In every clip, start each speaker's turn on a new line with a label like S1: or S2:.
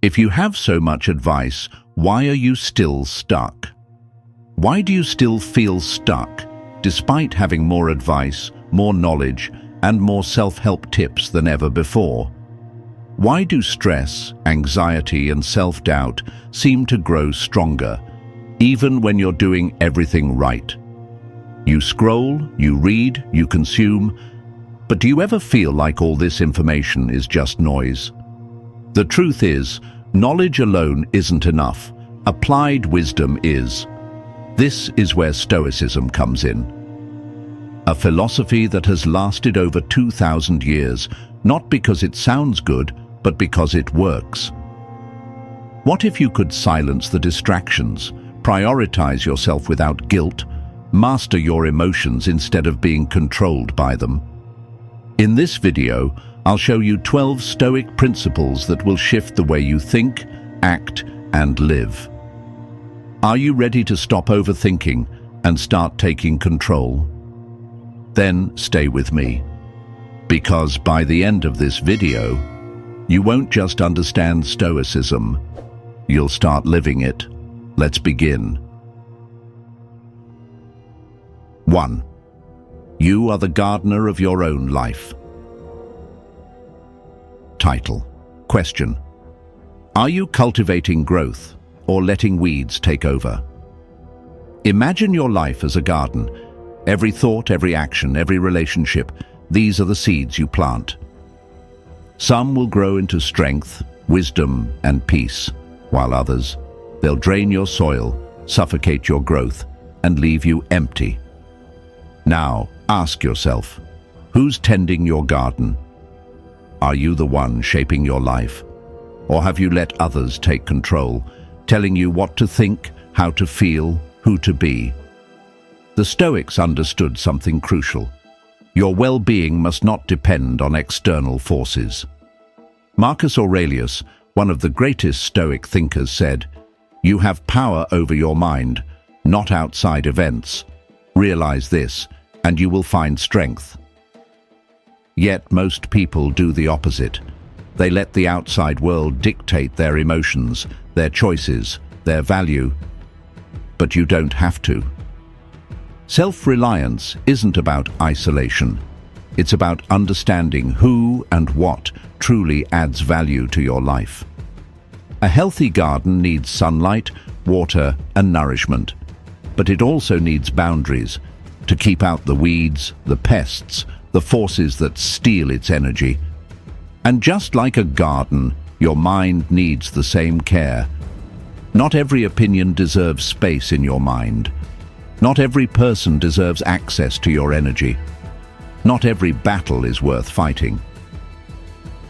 S1: If you have so much advice, why are you still stuck? Why do you still feel stuck, despite having more advice, more knowledge, and more self-help tips than ever before? Why do stress, anxiety, and self-doubt seem to grow stronger, even when you're doing everything right? You scroll, you read, you consume, but do you ever feel like all this information is just noise? The truth is, knowledge alone isn't enough. Applied wisdom is. This is where Stoicism comes in. A philosophy that has lasted over 2,000 years, not because it sounds good, but because it works. What if you could silence the distractions, prioritize yourself without guilt, master your emotions instead of being controlled by them? In this video, I'll show you 12 Stoic principles that will shift the way you think, act, and live. Are you ready to stop overthinking and start taking control? Then stay with me, because by the end of this video, you won't just understand Stoicism, you'll start living it. Let's begin. 1. You are the gardener of your own life. Title. Question. Are you cultivating growth or letting weeds take over? Imagine your life as a garden. Every thought, every action, every relationship, these are the seeds you plant. Some will grow into strength, wisdom, and peace, while others, they'll drain your soil, suffocate your growth, and leave you empty. Now, ask yourself, who's tending your garden? Are you the one shaping your life? Or have you let others take control, telling you what to think, how to feel, who to be? The Stoics understood something crucial. Your well-being must not depend on external forces. Marcus Aurelius, one of the greatest Stoic thinkers, said, "You have power over your mind, not outside events. Realize this, and you will find strength." Yet most people do the opposite. They let the outside world dictate their emotions, their choices, their value. But you don't have to. Self-reliance isn't about isolation. It's about understanding who and what truly adds value to your life. A healthy garden needs sunlight, water, and nourishment. But it also needs boundaries to keep out the weeds, the pests, the forces that steal its energy. And just like a garden, your mind needs the same care. Not every opinion deserves space in your mind. Not every person deserves access to your energy. Not every battle is worth fighting.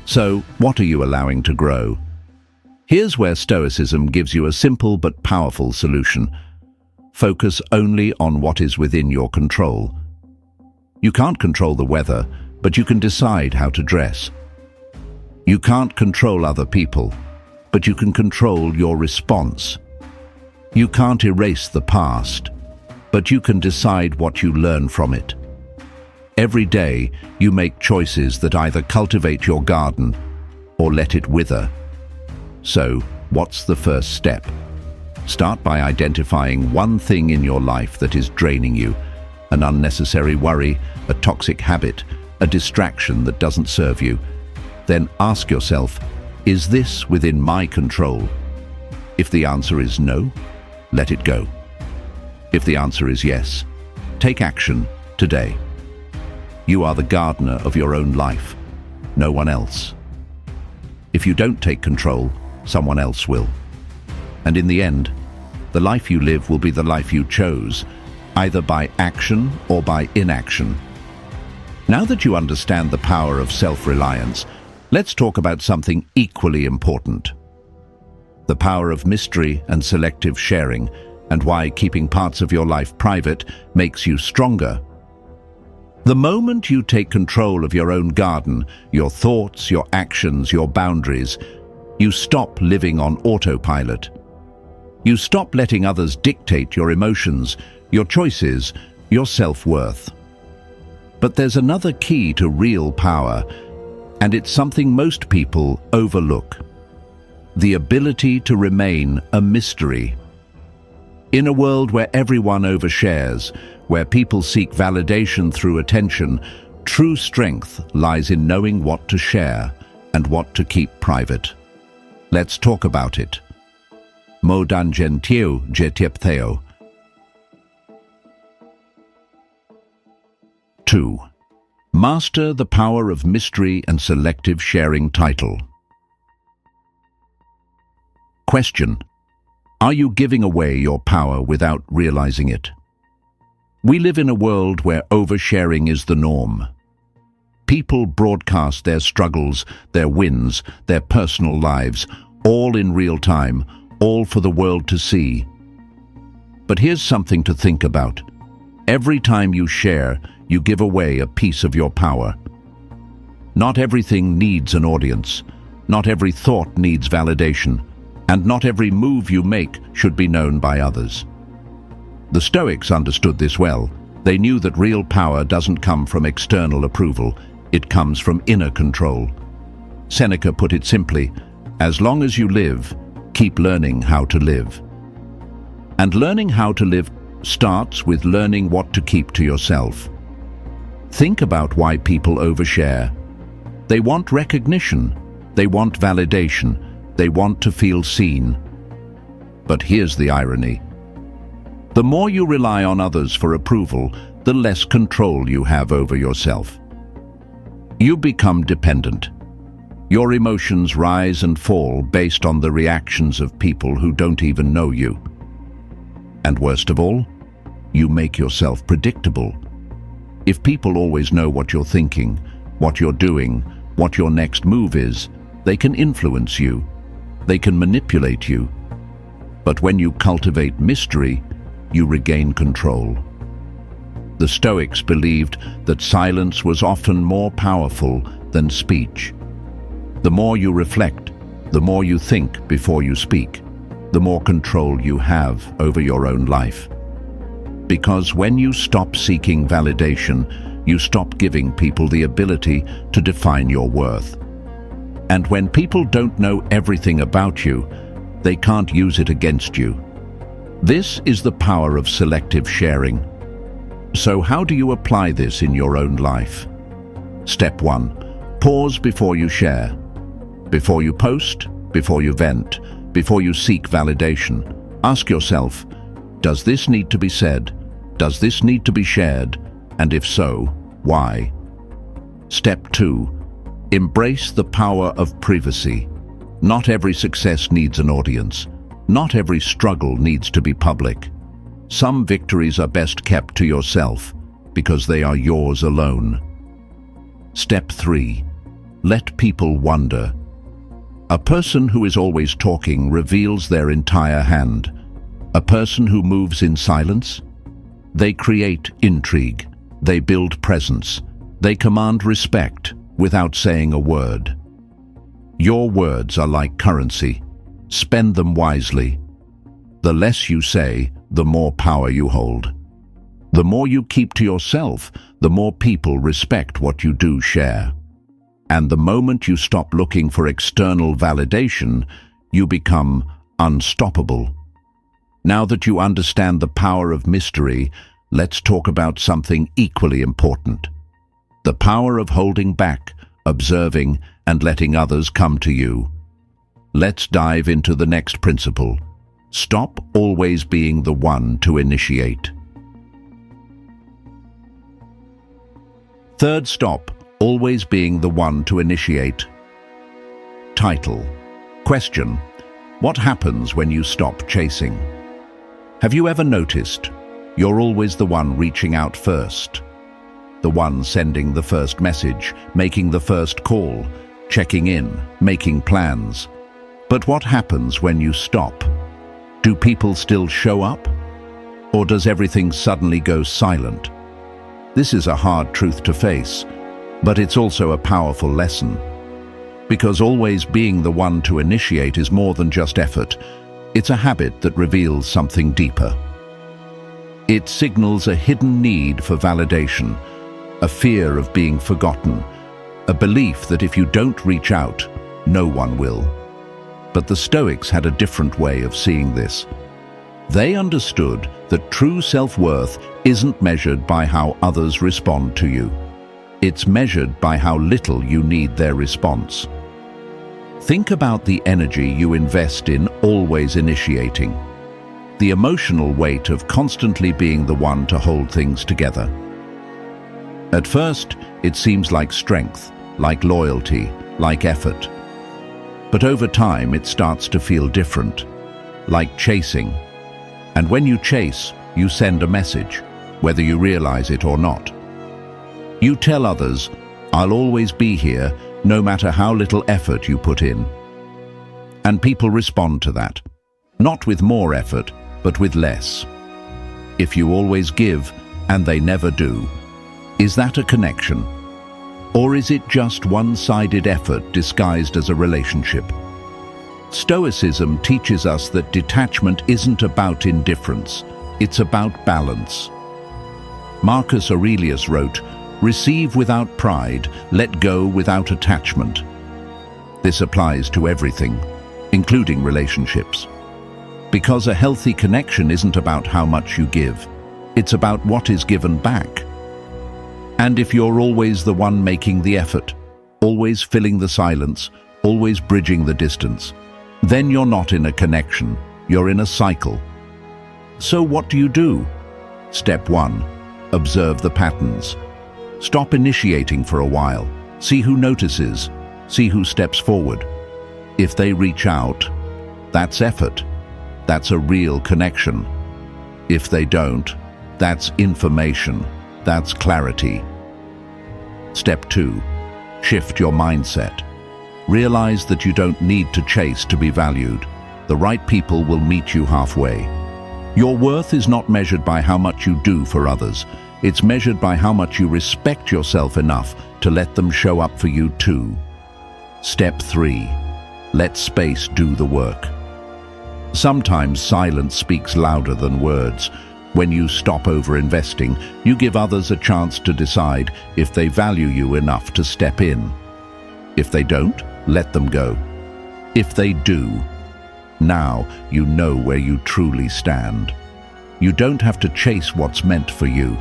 S1: So, what are you allowing to grow? Here's where Stoicism gives you a simple but powerful solution. Focus only on what is within your control. You can't control the weather, but you can decide how to dress. You can't control other people, but you can control your response. You can't erase the past, but you can decide what you learn from it. Every day, you make choices that either cultivate your garden or let it wither. So, what's the first step? Start by identifying one thing in your life that is draining you, an unnecessary worry, a toxic habit, a distraction that doesn't serve you. Then ask yourself, is this within my control? If the answer is no, let it go. If the answer is yes, take action today. You are the gardener of your own life, no one else. If you don't take control, someone else will. And in the end, the life you live will be the life you chose, either by action or by inaction. Now that you understand the power of self-reliance, let's talk about something equally important. The power of mystery and selective sharing, and why keeping parts of your life private makes you stronger. The moment you take control of your own garden, your thoughts, your actions, your boundaries, you stop living on autopilot. You stop letting others dictate your emotions, your choices, your self-worth. But there's another key to real power, and it's something most people overlook. the ability to remain a mystery. In a world where everyone overshares, where people seek validation through attention, true strength lies in knowing what to share and what to keep private. Let's talk about it. Mo dan gentio getieptheo. 2. Master the power of mystery and selective sharing. Title. Question: are you giving away your power without realizing it? We live in a world where oversharing is the norm. People broadcast their struggles, their wins, their personal lives, all in real time, all for the world to see. But here's something to think about. Every time you share, you give away a piece of your power. Not everything needs an audience. Not every thought needs validation. And not every move you make should be known by others. The Stoics understood this well. They knew that real power doesn't come from external approval. It comes from inner control. Seneca put it simply, as long as you live, keep learning how to live. And learning how to live starts with learning what to keep to yourself. Think about why people overshare. They want recognition. They want validation. They want to feel seen. But here's the irony. The more you rely on others for approval, the less control you have over yourself. You become dependent. Your emotions rise and fall based on the reactions of people who don't even know you. And worst of all, you make yourself predictable. If people always know what you're thinking, what you're doing, what your next move is, they can influence you. They can manipulate you. But when you cultivate mystery, you regain control. The Stoics believed that silence was often more powerful than speech. The more you reflect, the more you think before you speak, the more control you have over your own life. Because when you stop seeking validation, you stop giving people the ability to define your worth. And when people don't know everything about you, they can't use it against you. This is the power of selective sharing. So how do you apply this in your own life? Step 1. Pause before you share. Before you post, before you vent, before you seek validation, ask yourself, does this need to be said? Does this need to be shared? And if so, why? Step 2. Embrace the power of privacy. Not every success needs an audience. Not every struggle needs to be public. Some victories are best kept to yourself because they are yours alone. Step 3. Let people wonder. A person who is always talking reveals their entire hand. A person who moves in silence? They create intrigue. They build presence. They command respect without saying a word. Your words are like currency. Spend them wisely. The less you say, the more power you hold. The more you keep to yourself, the more people respect what you do share. And the moment you stop looking for external validation, you become unstoppable. Now that you understand the power of mystery, let's talk about something equally important. The power of holding back, observing, and letting others come to you. Let's dive into the next principle. Stop always being the one to initiate. Third stop, always being the one to initiate. Title. Question. What happens when you stop chasing? Have you ever noticed you're always the one reaching out first? The one sending the first message, making the first call, checking in, making plans. But what happens when you stop? Do people still show up? Or does everything suddenly go silent? This is a hard truth to face, but it's also a powerful lesson. Because always being the one to initiate is more than just effort. It's a habit that reveals something deeper. It signals a hidden need for validation, a fear of being forgotten, a belief that if you don't reach out, no one will. But the Stoics had a different way of seeing this. They understood that true self-worth isn't measured by how others respond to you. It's measured by how little you need their response. Think about the energy you invest in always initiating, the emotional weight of constantly being the one to hold things together. At first, it seems like strength, like loyalty, like effort. But over time, it starts to feel different, like chasing. And when you chase, you send a message, whether you realize it or not. You tell others, "I'll always be here, no matter how little effort you put in." And people respond to that, not with more effort, but with less. If you always give, and they never do, is that a connection? Or is it just one-sided effort disguised as a relationship? Stoicism teaches us that detachment isn't about indifference, it's about balance. Marcus Aurelius wrote, "Receive without pride, let go without attachment." This applies to everything, including relationships. Because a healthy connection isn't about how much you give, it's about what is given back. And if you're always the one making the effort, always filling the silence, always bridging the distance, then you're not in a connection, you're in a cycle. So what do? Step 1. Observe the patterns. Stop initiating for a while. See who notices. See who steps forward. If they reach out, that's effort. That's a real connection. If they don't, that's information. That's clarity. Step 2. Shift your mindset. Realize that you don't need to chase to be valued. The right people will meet you halfway. Your worth is not measured by how much you do for others. It's measured by how much you respect yourself enough to let them show up for you too. Step 3. Let space do the work. Sometimes silence speaks louder than words. When you stop over-investing, you give others a chance to decide if they value you enough to step in. If they don't, let them go. If they do, now you know where you truly stand. You don't have to chase what's meant for you.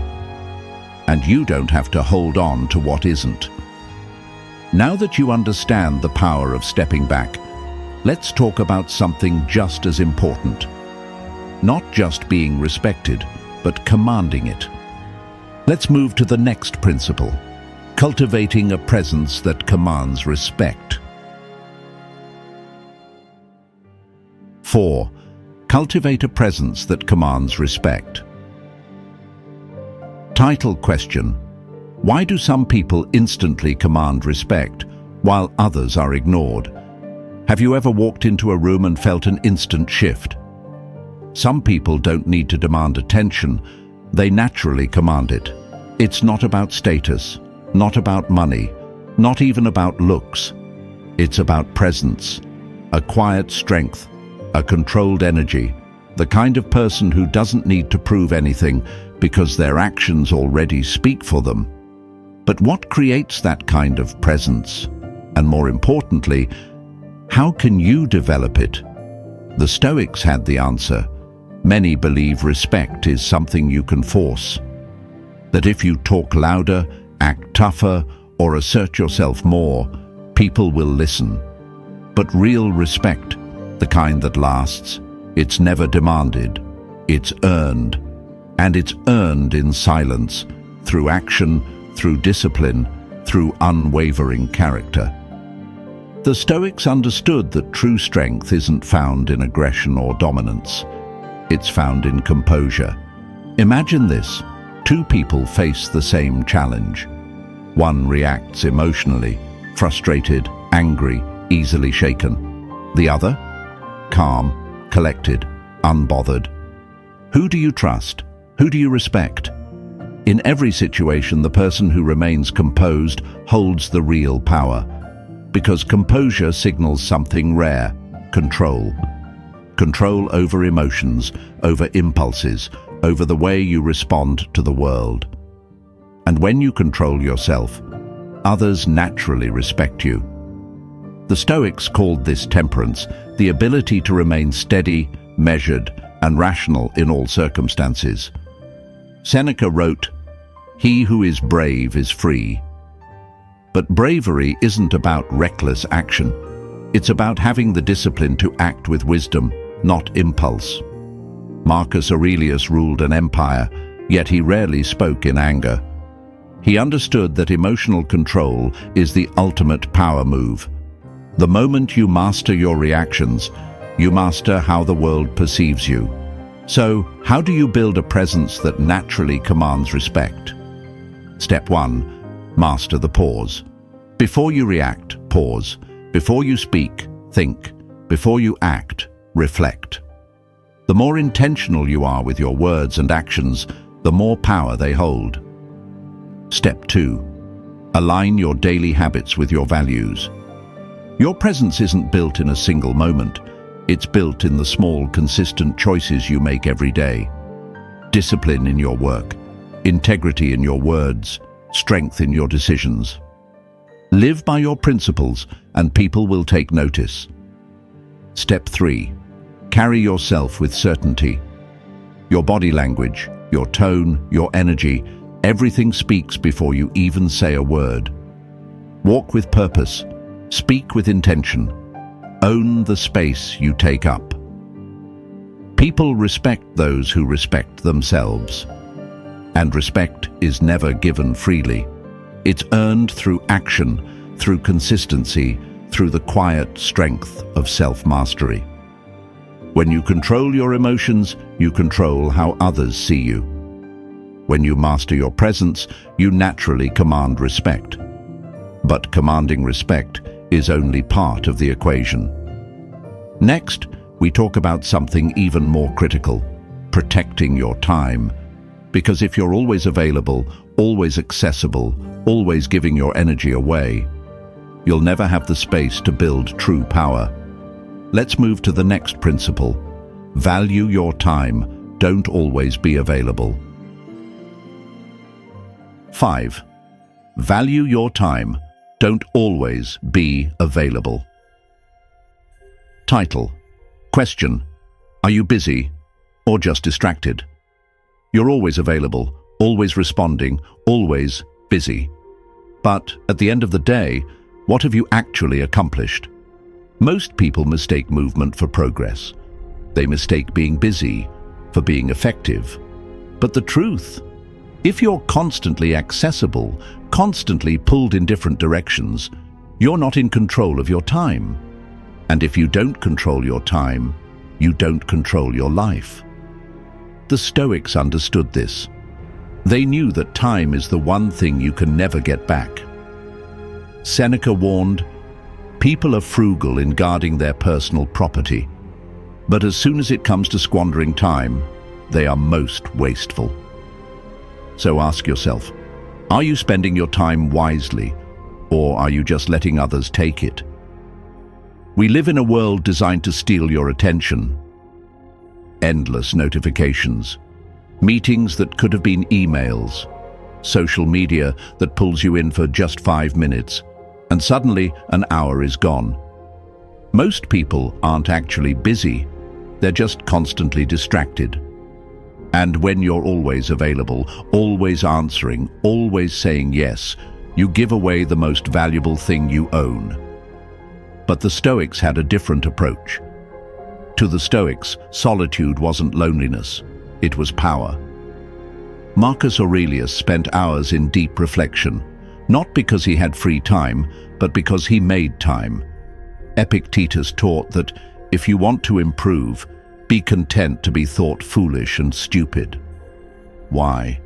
S1: And you don't have to hold on to what isn't. Now that you understand the power of stepping back, let's talk about something just as important. Not just being respected, but commanding it. Let's move to the next principle, cultivating a presence that commands respect. 4. Cultivate a presence that commands respect. Title question: why do some people instantly command respect, while others are ignored? Have you ever walked into a room and felt an instant shift? Some people don't need to demand attention, they naturally command it. It's not about status, not about money, not even about looks. It's about presence, a quiet strength, a controlled energy, the kind of person who doesn't need to prove anything because their actions already speak for them. But what creates that kind of presence? And more importantly, how can you develop it? The Stoics had the answer. Many believe respect is something you can force. That if you talk louder, act tougher, or assert yourself more, people will listen. But real respect, the kind that lasts, it's never demanded, it's earned. And it's earned in silence, through action, through discipline, through unwavering character. The Stoics understood that true strength isn't found in aggression or dominance. It's found in composure. Imagine this. Two people face the same challenge. One reacts emotionally, frustrated, angry, easily shaken. The other? Calm, collected, unbothered. Who do you trust? Who do you respect? In every situation, the person who remains composed holds the real power, because composure signals something rare: control. Control over emotions, over impulses, over the way you respond to the world. And when you control yourself, others naturally respect you. The Stoics called this temperance, the ability to remain steady, measured, and rational in all circumstances. Seneca wrote, "He who is brave is free." But bravery isn't about reckless action. It's about having the discipline to act with wisdom, not impulse. Marcus Aurelius ruled an empire, yet he rarely spoke in anger. He understood that emotional control is the ultimate power move. The moment you master your reactions, you master how the world perceives you. So, how do you build a presence that naturally commands respect? Step 1. Master the pause. Before you react, pause. Before you speak, think. Before you act, reflect. The more intentional you are with your words and actions, the more power they hold. Step 2. Align your daily habits with your values. Your presence isn't built in a single moment. It's built in the small, consistent choices you make every day. Discipline in your work, integrity in your words, strength in your decisions. Live by your principles, and people will take notice. Step 3. Carry yourself with certainty. Your body language, your tone, your energy, everything speaks before you even say a word. Walk with purpose. Speak with intention. Own the space you take up. People respect those who respect themselves. And respect is never given freely. It's earned through action, through consistency, through the quiet strength of self-mastery. When you control your emotions, you control how others see you. When you master your presence, you naturally command respect. But commanding respect is only part of the equation. Next, we talk about something even more critical: protecting your time. Because if you're always available, always accessible, always giving your energy away, you'll never have the space to build true power. Let's move to the next principle. Value your time. Don't always be available. 5. Value your time. Don't always be available. Title. Question. Are you busy or just distracted? You're always available, always responding, always busy. But at the end of the day, what have you actually accomplished? Most people mistake movement for progress. They mistake being busy for being effective. But the truth, if you're constantly accessible, constantly pulled in different directions, you're not in control of your time. And if you don't control your time, you don't control your life. The Stoics understood this. They knew that time is the one thing you can never get back. Seneca warned, "People are frugal in guarding their personal property, but as soon as it comes to squandering time, they are most wasteful." So ask yourself, are you spending your time wisely, or are you just letting others take it? We live in a world designed to steal your attention. Endless notifications, meetings that could have been emails, social media that pulls you in for just 5 minutes, and suddenly an hour is gone. Most people aren't actually busy, they're just constantly distracted. And when you're always available, always answering, always saying yes, you give away the most valuable thing you own. But the Stoics had a different approach. To the Stoics, solitude wasn't loneliness, it was power. Marcus Aurelius spent hours in deep reflection, not because he had free time, but because he made time. Epictetus taught that if you want to improve, be content to be thought foolish and stupid. Why?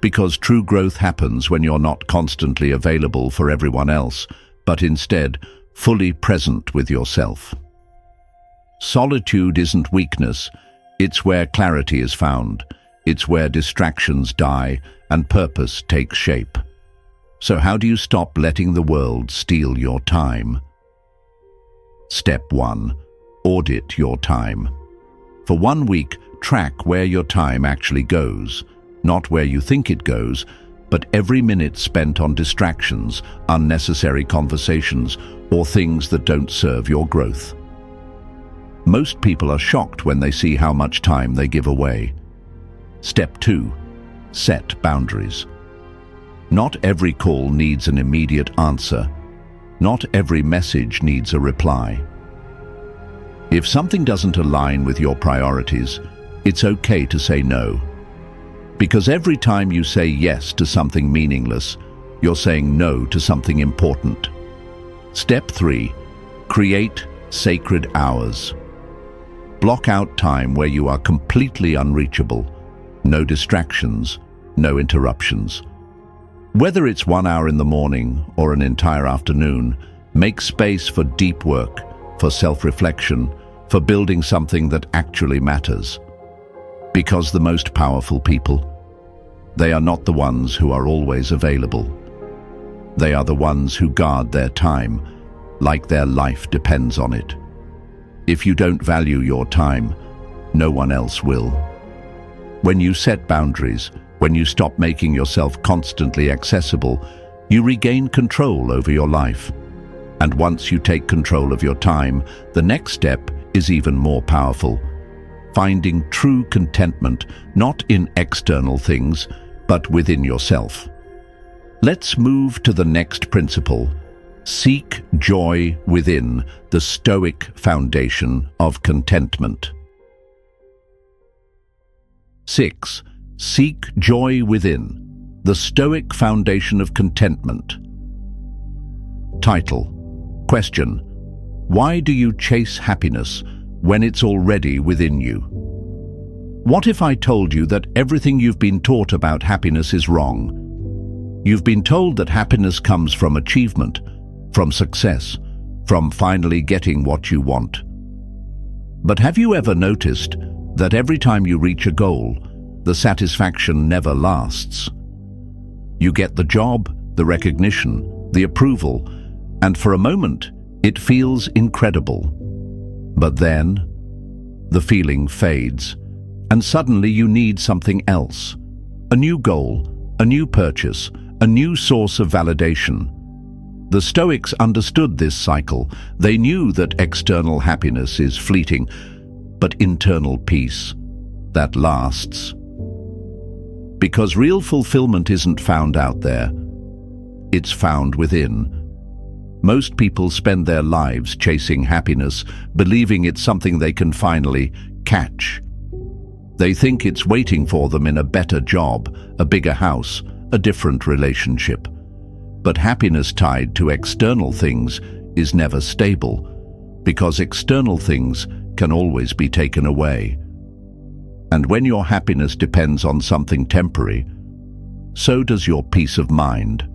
S1: Because true growth happens when you're not constantly available for everyone else, but instead fully present with yourself. Solitude isn't weakness, it's where clarity is found, it's where distractions die and purpose takes shape. So how do you stop letting the world steal your time? Step 1. Audit your time. For 1 week, track where your time actually goes, not where you think it goes, but every minute spent on distractions, unnecessary conversations, or things that don't serve your growth. Most people are shocked when they see how much time they give away. Step 2. Set boundaries. Not every call needs an immediate answer. Not every message needs a reply. If something doesn't align with your priorities, it's okay to say no. Because every time you say yes to something meaningless, you're saying no to something important. Step 3. Create sacred hours. Block out time where you are completely unreachable. No distractions, no interruptions. Whether it's 1 hour in the morning or an entire afternoon, make space for deep work, for self-reflection, for building something that actually matters. Because the most powerful people, they are not the ones who are always available. They are the ones who guard their time, like their life depends on it. If you don't value your time, no one else will. When you set boundaries, when you stop making yourself constantly accessible, you regain control over your life. And once you take control of your time, the next step is even more powerful. Finding true contentment, not in external things, but within yourself. Let's move to the next principle. Seek joy within, the Stoic foundation of contentment. 6. Seek joy within, the Stoic foundation of contentment. Title. Question. Why do you chase happiness when it's already within you? What if I told you that everything you've been taught about happiness is wrong? You've been told that happiness comes from achievement, from success, from finally getting what you want. But have you ever noticed that every time you reach a goal, the satisfaction never lasts? You get the job, the recognition, the approval, and for a moment, it feels incredible. But then, the feeling fades, and suddenly you need something else. A new goal, a new purchase, a new source of validation. The Stoics understood this cycle. They knew that external happiness is fleeting, but internal peace, that lasts. Because real fulfillment isn't found out there, it's found within. Most people spend their lives chasing happiness, believing it's something they can finally catch. They think it's waiting for them in a better job, a bigger house, a different relationship. But happiness tied to external things is never stable, because external things can always be taken away. And when your happiness depends on something temporary, so does your peace of mind.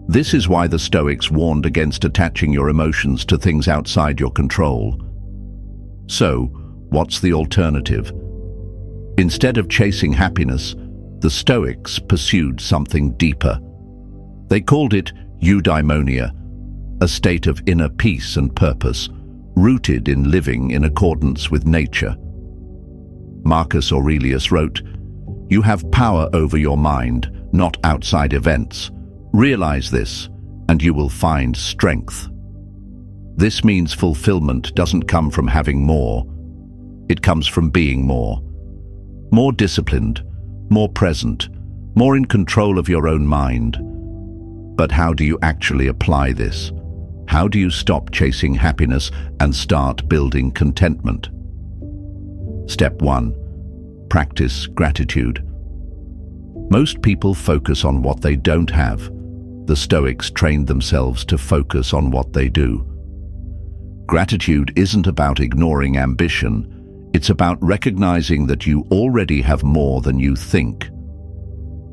S1: This is why the Stoics warned against attaching your emotions to things outside your control. So, what's the alternative? Instead of chasing happiness, the Stoics pursued something deeper. They called it eudaimonia, a state of inner peace and purpose, rooted in living in accordance with nature. Marcus Aurelius wrote, "You have power over your mind, not outside events. Realize this, and you will find strength." This means fulfillment doesn't come from having more. It comes from being more. More disciplined, more present, more in control of your own mind. But how do you actually apply this? How do you stop chasing happiness and start building contentment? Step 1. Practice gratitude. Most people focus on what they don't have. The Stoics trained themselves to focus on what they do. Gratitude isn't about ignoring ambition. It's about recognizing that you already have more than you think.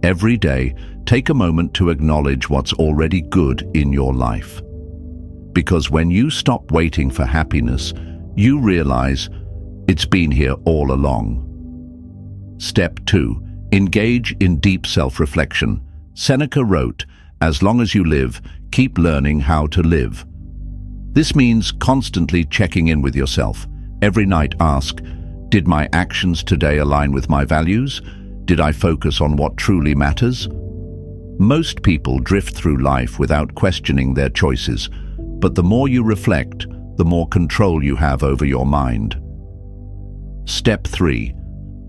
S1: Every day, take a moment to acknowledge what's already good in your life. Because when you stop waiting for happiness, you realize it's been here all along. Step 2. Engage in deep self-reflection. Seneca wrote, "As long as you live, keep learning how to live." This means constantly checking in with yourself. Every night ask, did my actions today align with my values? Did I focus on what truly matters? Most people drift through life without questioning their choices, but the more you reflect, the more control you have over your mind. Step 3.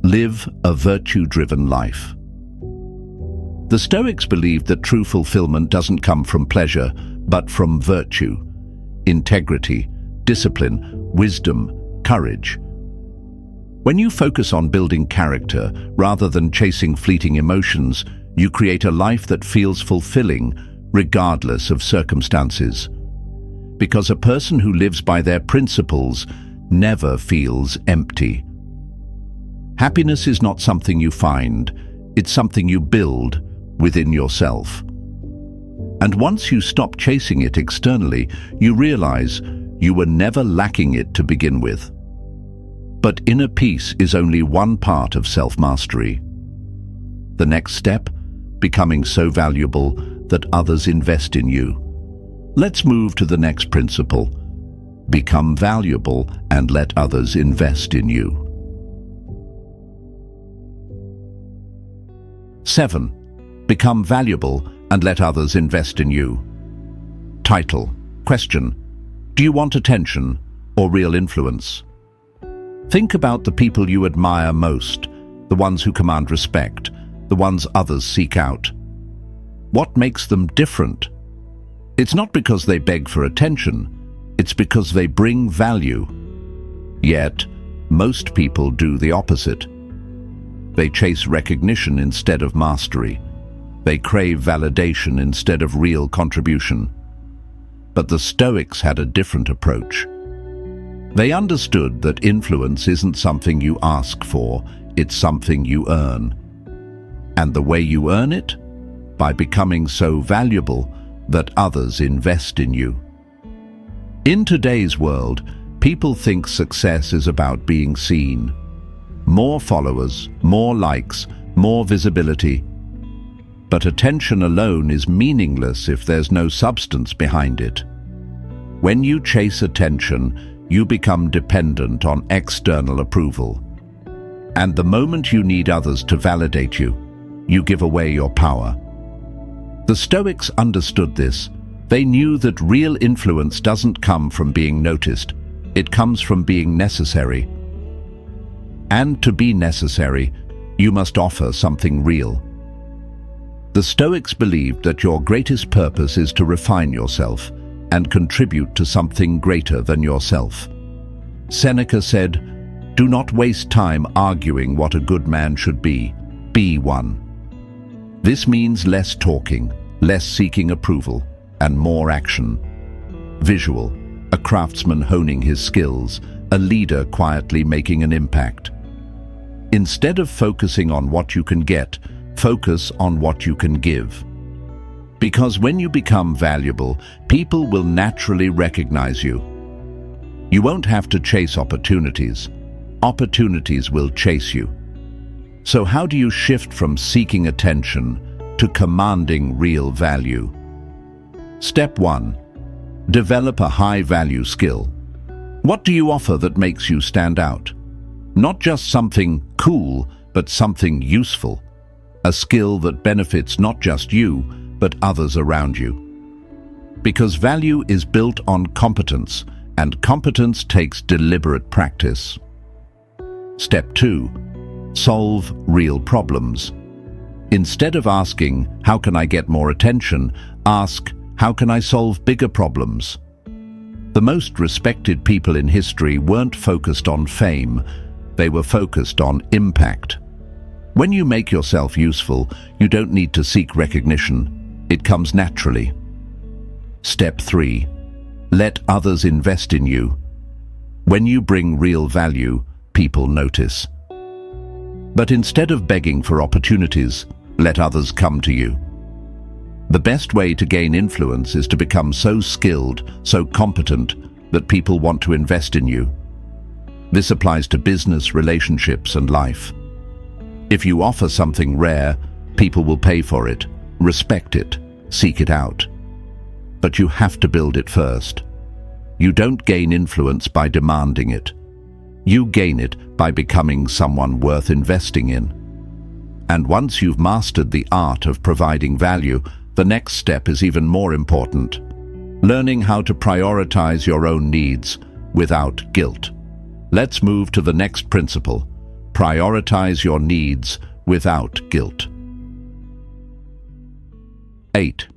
S1: Live a virtue-driven life. The Stoics believed that true fulfillment doesn't come from pleasure, but from virtue, integrity, discipline, wisdom, courage. When you focus on building character rather than chasing fleeting emotions, you create a life that feels fulfilling regardless of circumstances. Because a person who lives by their principles never feels empty. Happiness is not something you find, it's something you build within yourself. And once you stop chasing it externally, you realize you were never lacking it to begin with. But inner peace is only one part of self-mastery. The next step, becoming so valuable that others invest in you. Let's move to the next principle. Become valuable and let others invest in you. 7. Become valuable and let others invest in you. Title. Question. Do you want attention or real influence? Think about the people you admire most, the ones who command respect, the ones others seek out. What makes them different? It's not because they beg for attention, it's because they bring value. Yet, most people do the opposite. They chase recognition instead of mastery. They crave validation instead of real contribution. But the Stoics had a different approach. They understood that influence isn't something you ask for, it's something you earn. And the way you earn it? By becoming so valuable that others invest in you. In today's world, people think success is about being seen. More followers, more likes, more visibility. But attention alone is meaningless if there's no substance behind it. When you chase attention, you become dependent on external approval. And the moment you need others to validate you, you give away your power. The Stoics understood this. They knew that real influence doesn't come from being noticed. It comes from being necessary. And to be necessary, you must offer something real. The Stoics believed that your greatest purpose is to refine yourself and contribute to something greater than yourself. Seneca said, "Do not waste time arguing what a good man should be one." This means less talking, less seeking approval, and more action. Visual, a craftsman honing his skills, a leader quietly making an impact. Instead of focusing on what you can get, focus on what you can give. Because when you become valuable, people will naturally recognize you. You won't have to chase opportunities. Opportunities will chase you. So how do you shift from seeking attention to commanding real value? Step 1. Develop a high-value skill. What do you offer that makes you stand out? Not just something cool, but something useful. A skill that benefits not just you, but others around you. Because value is built on competence, and competence takes deliberate practice. Step 2. Solve real problems. Instead of asking, "How can I get more attention?" ask, "How can I solve bigger problems?" The most respected people in history weren't focused on fame, they were focused on impact. When you make yourself useful, you don't need to seek recognition. It comes naturally. Step 3. Let others invest in you. When you bring real value, people notice. But instead of begging for opportunities, let others come to you. The best way to gain influence is to become so skilled, so competent, that people want to invest in you. This applies to business, relationships, and life. If you offer something rare, people will pay for it, respect it, seek it out. But you have to build it first. You don't gain influence by demanding it. You gain it by becoming someone worth investing in. And once you've mastered the art of providing value, the next step is even more important. Learning how to prioritize your own needs without guilt. Let's move to the next principle. Prioritize your needs without guilt. 8.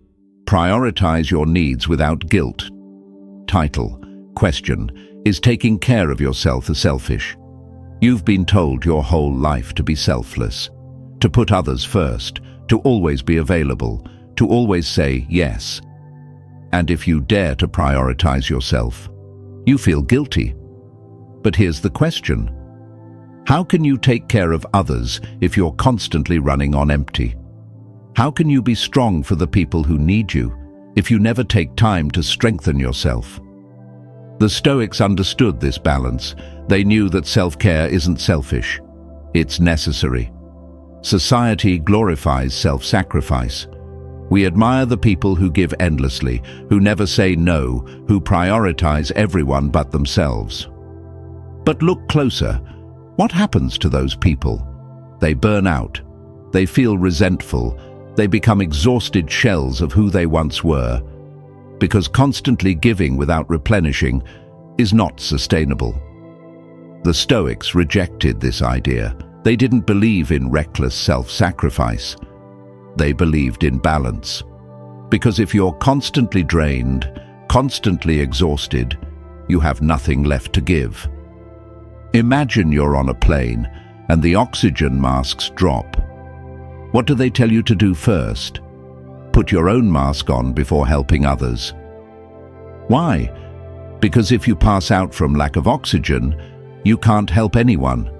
S1: Prioritize your needs without guilt. Title. Question. Is taking care of yourself selfish? You've been told your whole life to be selfless, to put others first, to always be available, to always say yes. And if you dare to prioritize yourself, you feel guilty. But here's the question. How can you take care of others if you're constantly running on empty? How can you be strong for the people who need you if you never take time to strengthen yourself? The Stoics understood this balance. They knew that self-care isn't selfish. It's necessary. Society glorifies self-sacrifice. We admire the people who give endlessly, who never say no, who prioritize everyone but themselves. But look closer. What happens to those people? They burn out. They feel resentful. They become exhausted shells of who they once were, because constantly giving without replenishing is not sustainable. The Stoics rejected this idea. They didn't believe in reckless self-sacrifice. They believed in balance. Because if you're constantly drained, constantly exhausted, you have nothing left to give. Imagine you're on a plane and the oxygen masks drop. What do they tell you to do first? Put your own mask on before helping others. Why? Because if you pass out from lack of oxygen, you can't help anyone.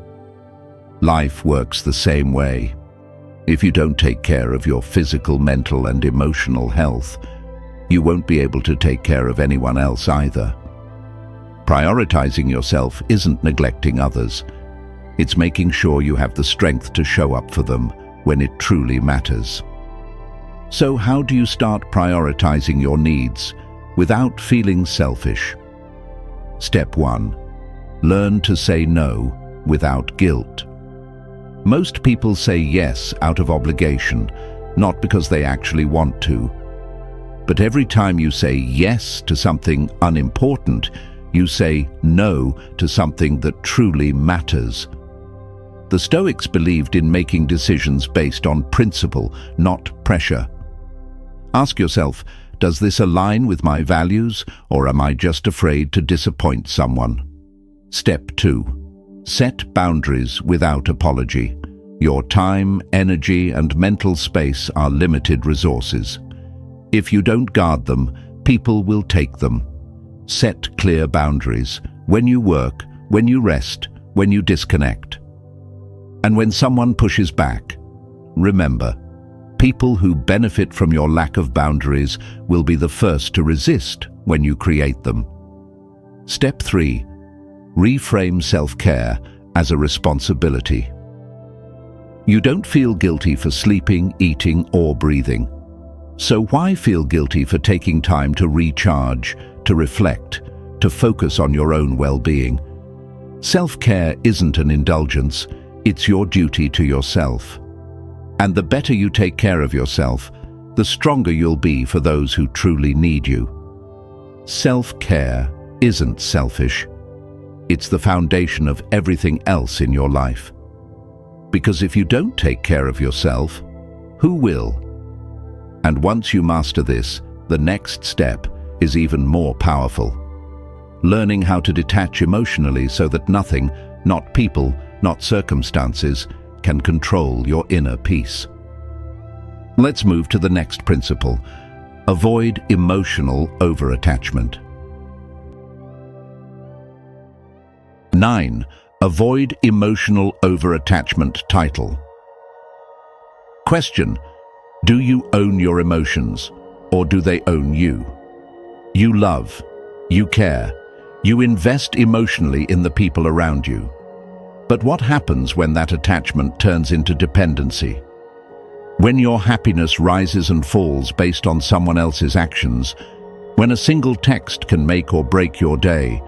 S1: Life works the same way. If you don't take care of your physical, mental, and emotional health, you won't be able to take care of anyone else either. Prioritizing yourself isn't neglecting others. It's making sure you have the strength to show up for them when it truly matters. So how do you start prioritizing your needs without feeling selfish? Step 1. Learn to say no without guilt. Most people say yes out of obligation, not because they actually want to. But every time you say yes to something unimportant, you say no to something that truly matters. The Stoics believed in making decisions based on principle, not pressure. Ask yourself, does this align with my values, or am I just afraid to disappoint someone? Step 2. Set boundaries without apology. Your time, energy, and mental space are limited resources. If you don't guard them, people will take them. Set clear boundaries when you work, when you rest, when you disconnect. And when someone pushes back, remember, people who benefit from your lack of boundaries will be the first to resist when you create them. Step 3. Reframe self-care as a responsibility. You don't feel guilty for sleeping, eating, or breathing. So why feel guilty for taking time to recharge, to reflect, to focus on your own well-being? Self-care isn't an indulgence, it's your duty to yourself. And the better you take care of yourself, the stronger you'll be for those who truly need you. Self-care isn't selfish. It's the foundation of everything else in your life. Because if you don't take care of yourself, who will? And once you master this, the next step is even more powerful. Learning how to detach emotionally so that nothing, not people, not circumstances, can control your inner peace. Let's move to the next principle. Avoid emotional over-attachment. 9. Avoid emotional over-attachment. Title. Question. Do you own your emotions, or do they own you? You love, you care, you invest emotionally in the people around you. But what happens when that attachment turns into dependency? When your happiness rises and falls based on someone else's actions, when a single text can make or break your day,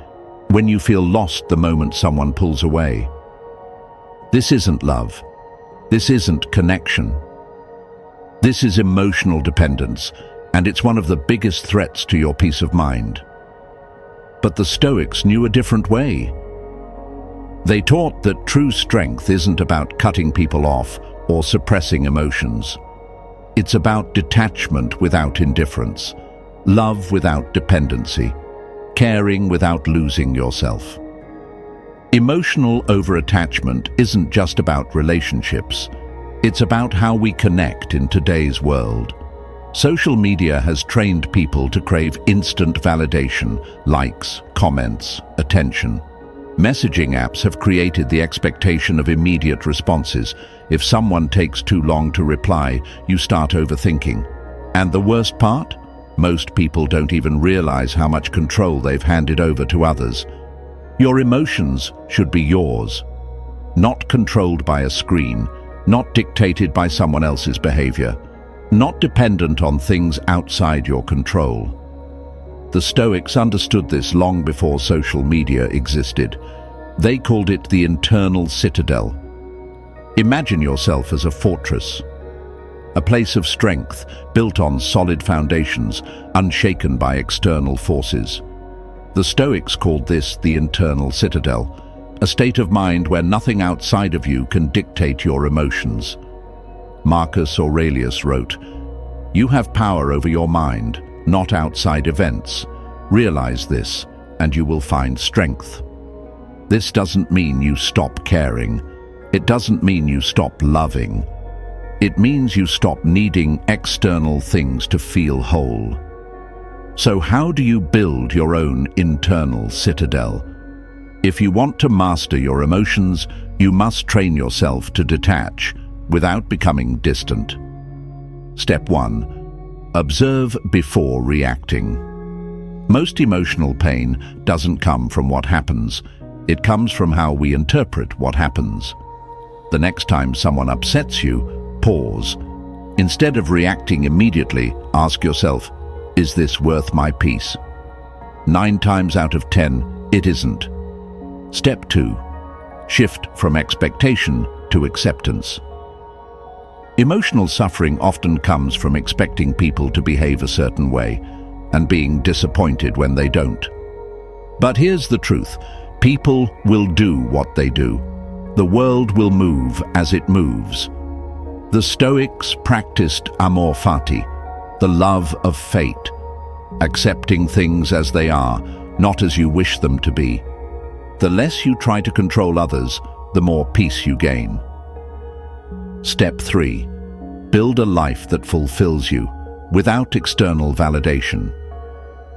S1: when you feel lost the moment someone pulls away. This isn't love. This isn't connection. This is emotional dependence, and it's one of the biggest threats to your peace of mind. But the Stoics knew a different way. They taught that true strength isn't about cutting people off or suppressing emotions. It's about detachment without indifference, love without dependency, caring without losing yourself. Emotional over-attachment isn't just about relationships. It's about how we connect in today's world. Social media has trained people to crave instant validation, likes, comments, attention. Messaging apps have created the expectation of immediate responses. If someone takes too long to reply, you start overthinking. And the worst part? Most people don't even realize how much control they've handed over to others. Your emotions should be yours, not controlled by a screen, not dictated by someone else's behavior, not dependent on things outside your control. The Stoics understood this long before social media existed. They called it the internal citadel. Imagine yourself as a fortress, a place of strength built on solid foundations, unshaken by external forces. The Stoics called this the internal citadel, a state of mind where nothing outside of you can dictate your emotions. Marcus Aurelius wrote, "You have power over your mind, not outside events. Realize this, and you will find strength." This doesn't mean you stop caring. It doesn't mean you stop loving. It means you stop needing external things to feel whole. So how do you build your own internal citadel? If you want to master your emotions, you must train yourself to detach without becoming distant. Step 1. Observe before reacting. Most emotional pain doesn't come from what happens. It comes from how we interpret what happens. The next time someone upsets you, pause. Instead of reacting immediately, ask yourself, is this worth my peace? 9 times out of 10, it isn't. Step 2. Shift from expectation to acceptance. Emotional suffering often comes from expecting people to behave a certain way and being disappointed when they don't. But here's the truth. People will do what they do. The world will move as it moves. The Stoics practiced amor fati, the love of fate, accepting things as they are, not as you wish them to be. The less you try to control others, the more peace you gain. Step 3. Build a life that fulfills you, without external validation.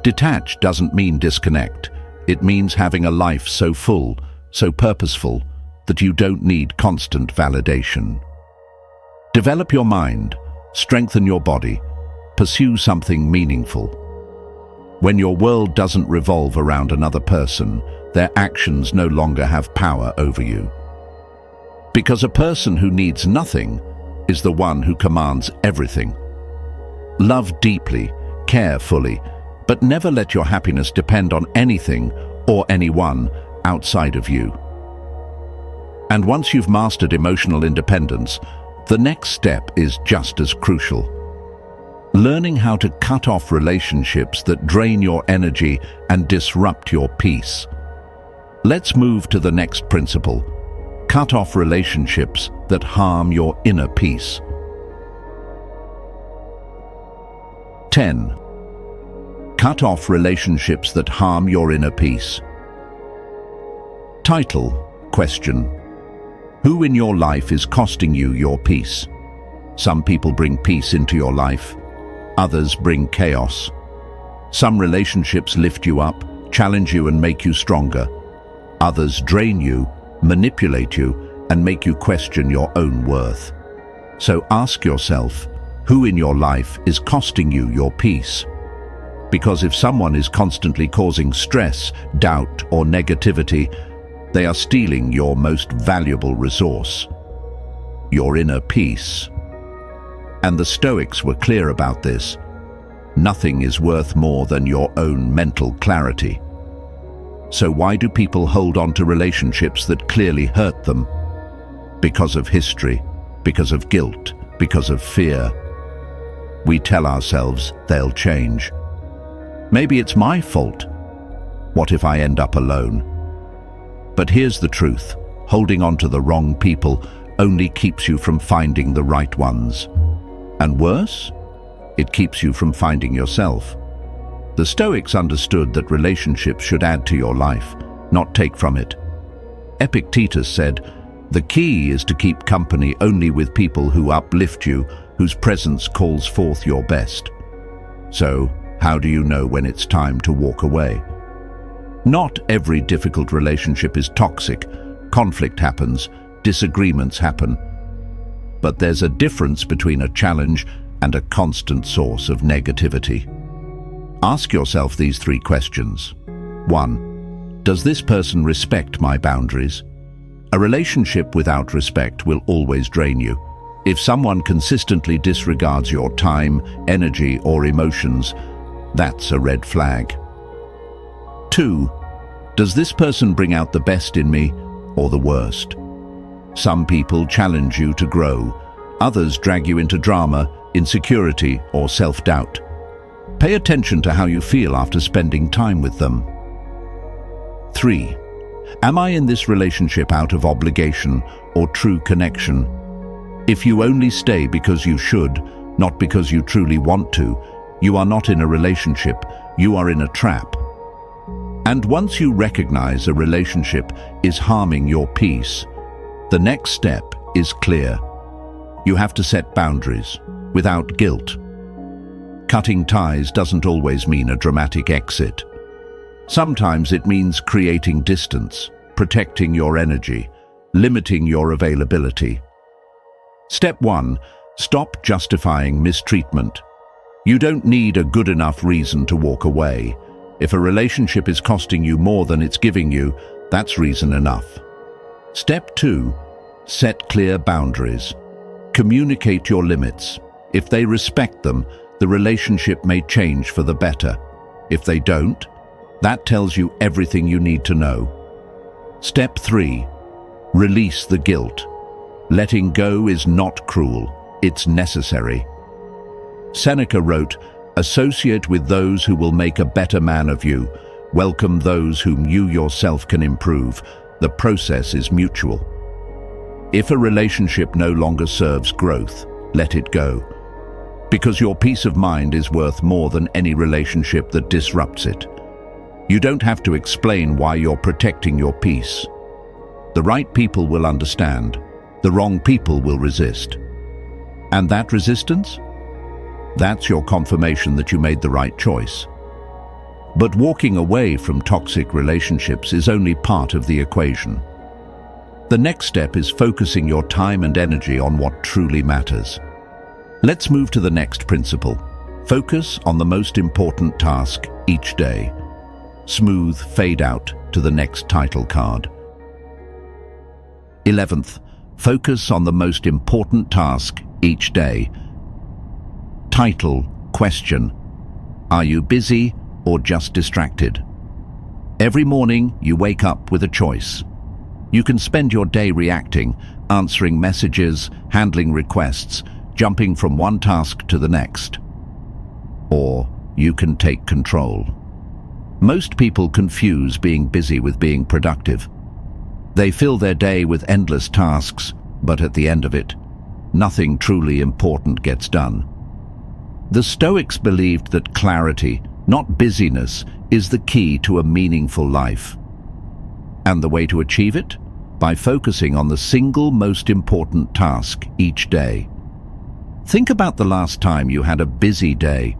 S1: Detach doesn't mean disconnect. It means having a life so full, so purposeful, that you don't need constant validation. Develop your mind, strengthen your body, pursue something meaningful. When your world doesn't revolve around another person, their actions no longer have power over you. Because a person who needs nothing is the one who commands everything. Love deeply, care fully, but never let your happiness depend on anything or anyone outside of you. And once you've mastered emotional independence, the next step is just as crucial. Learning how to cut off relationships that drain your energy and disrupt your peace. Let's move to the next principle. Cut off relationships that harm your inner peace. 10. Cut off relationships that harm your inner peace. Title: Question. Who in your life is costing you your peace? Some people bring peace into your life. Others bring chaos. Some relationships lift you up, challenge you and make you stronger. Others drain you, manipulate you, and make you question your own worth. So ask yourself, who in your life is costing you your peace? Because if someone is constantly causing stress, doubt, or negativity, they are stealing your most valuable resource, your inner peace. And the Stoics were clear about this. Nothing is worth more than your own mental clarity. So why do people hold on to relationships that clearly hurt them? Because of history, because of guilt, because of fear. We tell ourselves they'll change. Maybe it's my fault. What if I end up alone? But here's the truth. Holding on to the wrong people only keeps you from finding the right ones. And worse, it keeps you from finding yourself. The Stoics understood that relationships should add to your life, not take from it. Epictetus said, "The key is to keep company only with people who uplift you, whose presence calls forth your best." So, how do you know when it's time to walk away? Not every difficult relationship is toxic. Conflict happens, disagreements happen. But there's a difference between a challenge and a constant source of negativity. Ask yourself these 3 questions. 1. Does this person respect my boundaries? A relationship without respect will always drain you. If someone consistently disregards your time, energy, or emotions, that's a red flag. 2. Does this person bring out the best in me or the worst? Some people challenge you to grow. Others drag you into drama, insecurity, or self-doubt. Pay attention to how you feel after spending time with them. 3. Am I in this relationship out of obligation or true connection? If you only stay because you should, not because you truly want to, you are not in a relationship, you are in a trap. And once you recognize a relationship is harming your peace, the next step is clear. You have to set boundaries, without guilt. Cutting ties doesn't always mean a dramatic exit. Sometimes it means creating distance, protecting your energy, limiting your availability. Step 1. Stop justifying mistreatment. You don't need a good enough reason to walk away. If a relationship is costing you more than it's giving you, that's reason enough. Step 2. Set clear boundaries. Communicate your limits. If they respect them, the relationship may change for the better. If they don't, that tells you everything you need to know. Step 3. Release the guilt. Letting go is not cruel, it's necessary. Seneca wrote, "Associate with those who will make a better man of you. Welcome those whom you yourself can improve. The process is mutual." If a relationship no longer serves growth, let it go. Because your peace of mind is worth more than any relationship that disrupts it. You don't have to explain why you're protecting your peace. The right people will understand. The wrong people will resist. And that resistance? That's your confirmation that you made the right choice. But walking away from toxic relationships is only part of the equation. The next step is focusing your time and energy on what truly matters. Let's move to the next principle. Focus on the most important task each day. Smooth fade out to the next title card. 11th, focus on the most important task each day. Title, question. Are you busy or just distracted? Every morning you wake up with a choice. You can spend your day reacting, answering messages, handling requests, jumping from one task to the next. Or you can take control. Most people confuse being busy with being productive. They fill their day with endless tasks, but at the end of it, nothing truly important gets done. The Stoics believed that clarity, not busyness, is the key to a meaningful life. And the way to achieve it? By focusing on the single most important task each day. Think about the last time you had a busy day.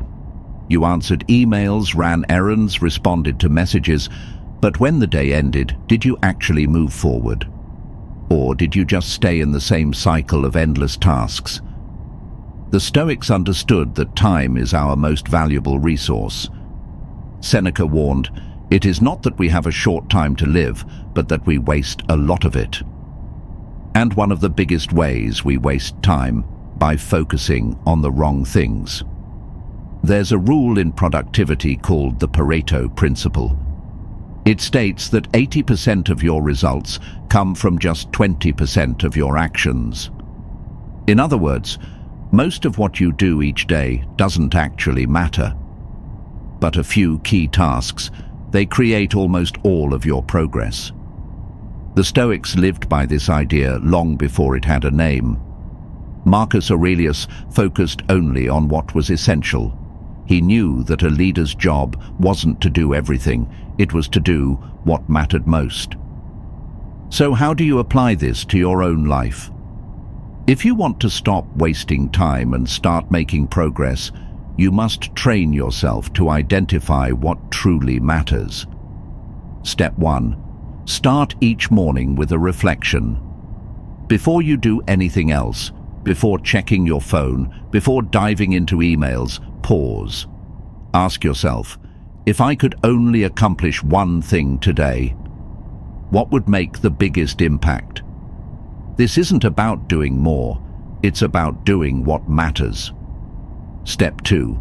S1: You answered emails, ran errands, responded to messages, but when the day ended, did you actually move forward? Or did you just stay in the same cycle of endless tasks? The Stoics understood that time is our most valuable resource. Seneca warned, "It is not that we have a short time to live, but that we waste a lot of it." And one of the biggest ways we waste time by focusing on the wrong things. There's a rule in productivity called the Pareto principle. It states that 80% of your results come from just 20% of your actions. In other words, most of what you do each day doesn't actually matter. But a few key tasks, they create almost all of your progress. The Stoics lived by this idea long before it had a name. Marcus Aurelius focused only on what was essential. He knew that a leader's job wasn't to do everything, it was to do what mattered most. So how do you apply this to your own life? If you want to stop wasting time and start making progress, you must train yourself to identify what truly matters. Step 1. Start each morning with a reflection. Before you do anything else, before checking your phone, before diving into emails, pause. Ask yourself, if I could only accomplish one thing today, what would make the biggest impact? This isn't about doing more, it's about doing what matters. Step 2.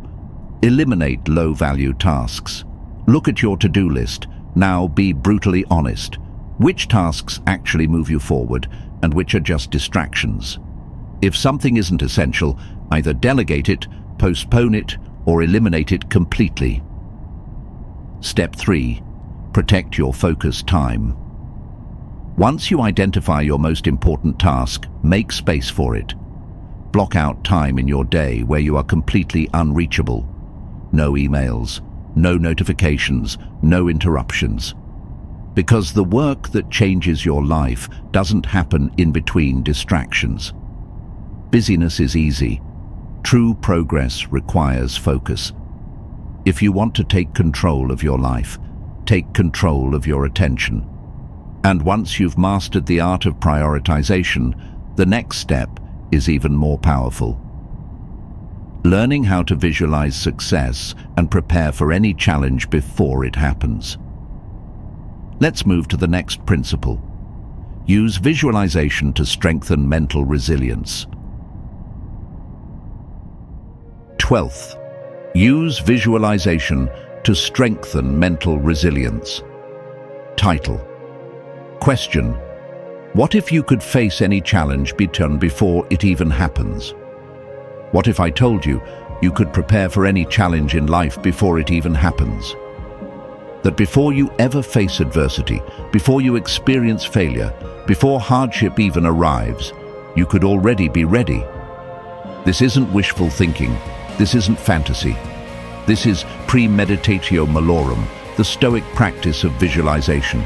S1: Eliminate low-value tasks. Look at your to-do list. Now be brutally honest. Which tasks actually move you forward and which are just distractions? If something isn't essential, either delegate it, postpone it, or eliminate it completely. Step 3. Protect your focus time. Once you identify your most important task, make space for it. Block out time in your day where you are completely unreachable. No emails, no notifications, no interruptions. Because the work that changes your life doesn't happen in between distractions. Busyness is easy. True progress requires focus. If you want to take control of your life, take control of your attention. And once you've mastered the art of prioritization, the next step is even more powerful. Learning how to visualize success and prepare for any challenge before it happens. Let's move to the next principle. Use visualization to strengthen mental resilience. 12th, use visualization to strengthen mental resilience. Title. Question. What if you could face any challenge before it even happens? What if I told you you could prepare for any challenge in life before it even happens? That before you ever face adversity, before you experience failure, before hardship even arrives, you could already be ready. This isn't wishful thinking. This isn't fantasy. This is premeditatio malorum, the Stoic practice of visualization.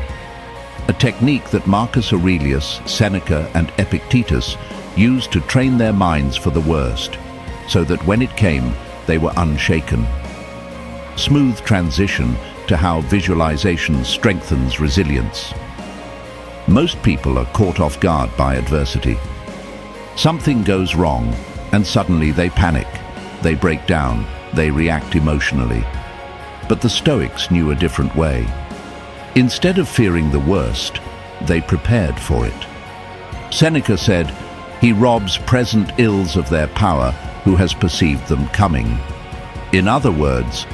S1: A technique that Marcus Aurelius, Seneca, and Epictetus used to train their minds for the worst, so that when it came, they were unshaken. Smooth transition to how visualization strengthens resilience. Most people are caught off guard by adversity. Something goes wrong, and suddenly they panic. They break down, they react emotionally. But the Stoics knew a different way. Instead of fearing the worst, they prepared for it. Seneca said, "He robs present ills of their power who has perceived them coming." In other words,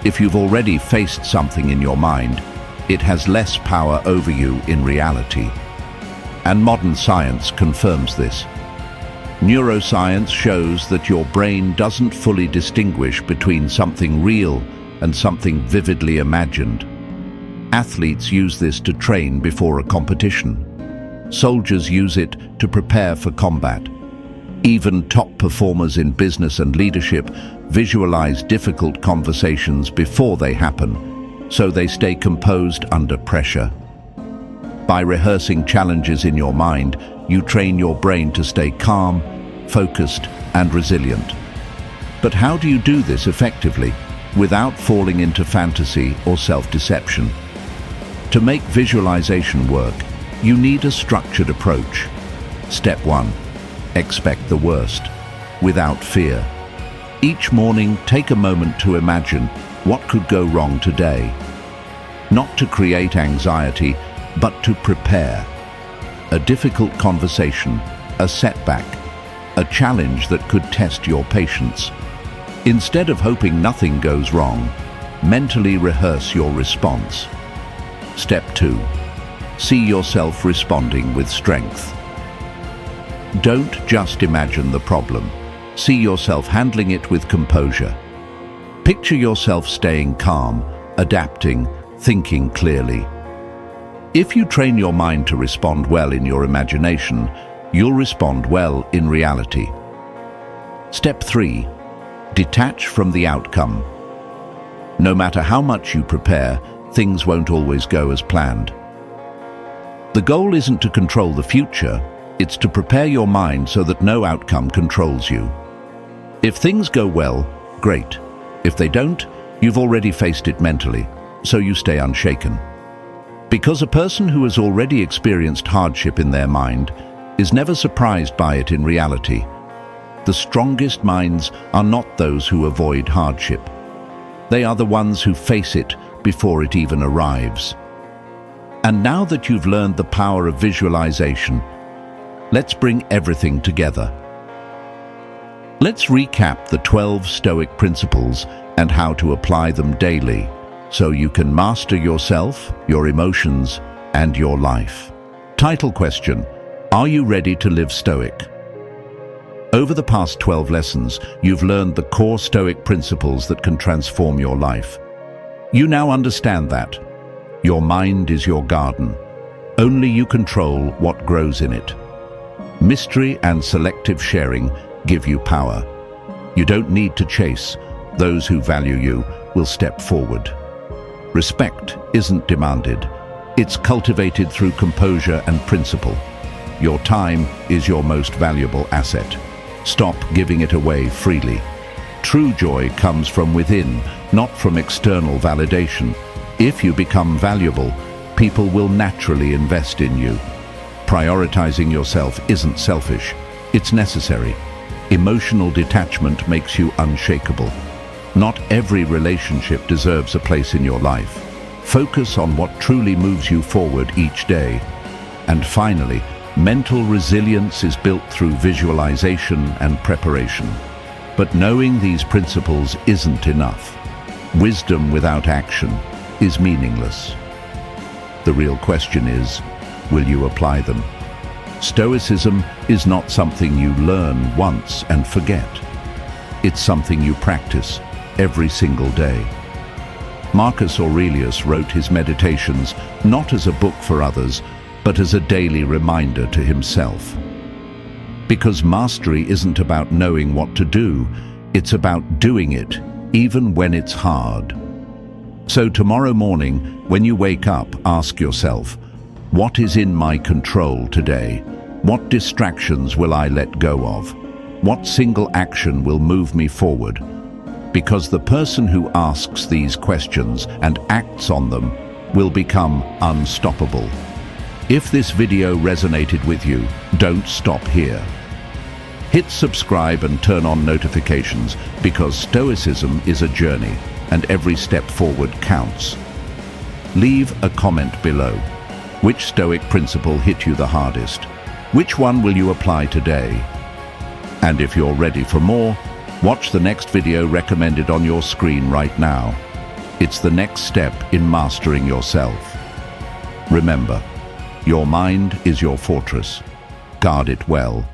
S1: if you've already faced something in your mind, it has less power over you in reality. And modern science confirms this. Neuroscience shows that your brain doesn't fully distinguish between something real and something vividly imagined. Athletes use this to train before a competition. Soldiers use it to prepare for combat. Even top performers in business and leadership visualize difficult conversations before they happen, so they stay composed under pressure. By rehearsing challenges in your mind, you train your brain to stay calm, focused, and resilient. But how do you do this effectively, without falling into fantasy or self-deception? To make visualization work, you need a structured approach. Step 1. Expect the worst, without fear. Each morning, take a moment to imagine what could go wrong today. Not to create anxiety, but to prepare. A difficult conversation, a setback, a challenge that could test your patience. Instead of hoping nothing goes wrong, mentally rehearse your response. Step 2. See yourself responding with strength. Don't just imagine the problem. See yourself handling it with composure. Picture yourself staying calm, adapting, thinking clearly. If you train your mind to respond well in your imagination, you'll respond well in reality. Step 3. Detach from the outcome. No matter how much you prepare, things won't always go as planned. The goal isn't to control the future, it's to prepare your mind so that no outcome controls you. If things go well, great. If they don't, you've already faced it mentally, so you stay unshaken. Because a person who has already experienced hardship in their mind is never surprised by it in reality. The strongest minds are not those who avoid hardship. They are the ones who face it before it even arrives. And now that you've learned the power of visualization, let's bring everything together. Let's recap the 12 Stoic principles and how to apply them daily so you can master yourself, your emotions, and your life. Title question: Are you ready to live Stoic? Over the past 12 lessons, you've learned the core Stoic principles that can transform your life. You now understand that your mind is your garden. Only you control what grows in it. Mystery and selective sharing give you power. You don't need to chase. Those who value you will step forward. Respect isn't demanded. It's cultivated through composure and principle. Your time is your most valuable asset. Stop giving it away freely. True joy comes from within, not from external validation. If you become valuable, people will naturally invest in you. Prioritizing yourself isn't selfish, it's necessary. Emotional detachment makes you unshakable. Not every relationship deserves a place in your life. Focus on what truly moves you forward each day. And finally, mental resilience is built through visualization and preparation. But knowing these principles isn't enough. Wisdom without action is meaningless. The real question is, will you apply them? Stoicism is not something you learn once and forget. It's something you practice every single day. Marcus Aurelius wrote his meditations not as a book for others, but as a daily reminder to himself. Because mastery isn't about knowing what to do, it's about doing it, even when it's hard. So tomorrow morning, when you wake up, ask yourself, what is in my control today? What distractions will I let go of? What single action will move me forward? Because the person who asks these questions and acts on them will become unstoppable. If this video resonated with you, don't stop here. Hit subscribe and turn on notifications because Stoicism is a journey and every step forward counts. Leave a comment below. Which Stoic principle hit you the hardest? Which one will you apply today? And if you're ready for more, watch the next video recommended on your screen right now. It's the next step in mastering yourself. Remember, your mind is your fortress. Guard it well.